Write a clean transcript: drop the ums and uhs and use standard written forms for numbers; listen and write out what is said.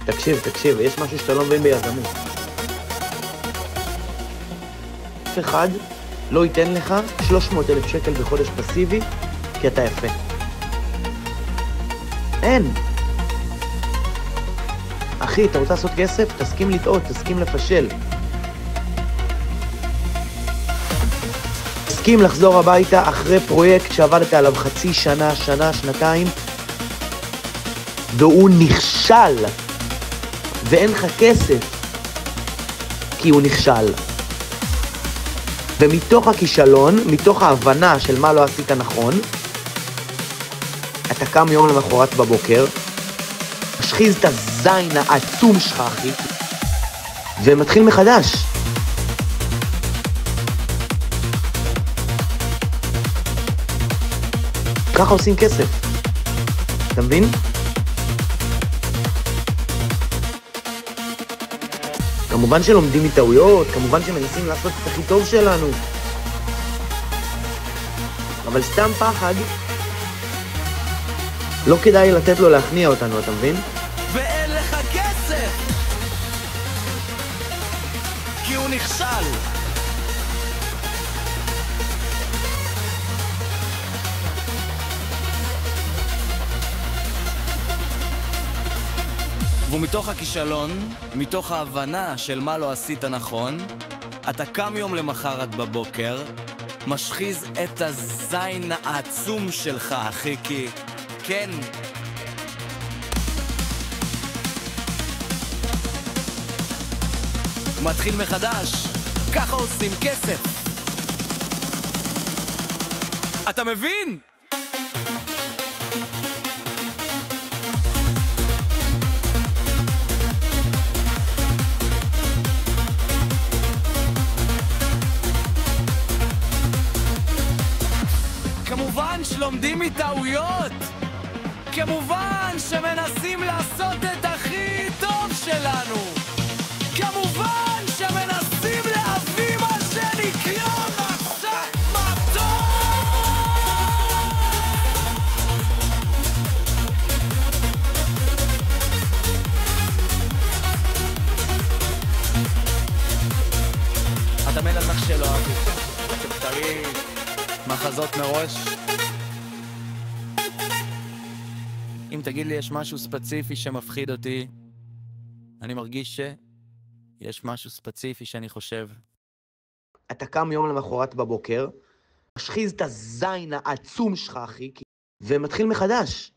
תקשיב, יש משהו שאתה לא מבין ביזמות. אף אחד לא ייתן לך 300,000 שקל בחודש פסיבי כי אתה יפה. אין. אחי, אתה רוצה לעשות כסף? תסכים לטעות, תסכים לפשל. תסכים לחזור הביתה אחרי פרויקט שעבדת עליו חצי שנה, שנתיים, והוא נכשל, ואין לך כסף, כי הוא נכשל. ומתוך הכישלון, מתוך ההבנה של מה לא עשית נכון, אתה קם יום למחרת בבוקר, משחיז את הזין העצום שלך, אחי, ומתחיל מחדש. ככה עושים כסף. אתה מבין? כמובן שלומדים מטעויות, כמובן שמנסים לעשות את הכי טוב שלנו. אבל סתם פחד, לא כדאי לתת לו להכניע אותנו, אתה מבין? ואין לך כסף! כי הוא נכשל! ומתוך הכישלון, מתוך ההבנה של מה לא עשית נכון, אתה קם יום למחרת בבוקר, משחיז את הזין העצום שלך, אחי, כי כן. מתחיל מחדש, ככה עושים כסף. אתה מבין? כמובן שלומדים מטעויות, כמובן שמנסים לעשות את הכי טוב שלנו, כמובן שמנסים להביא מה שנקרא מסע מטור. אתה מלך שלו, אבי, אתם קטרים מחזות מראש. אם תגיד לי יש משהו ספציפי שמפחיד אותי, אני מרגיש שיש משהו ספציפי שאני חושב. אתה קם יום למחרת בבוקר, משחיז את הזין העצום שלך, אחי, ומתחיל מחדש.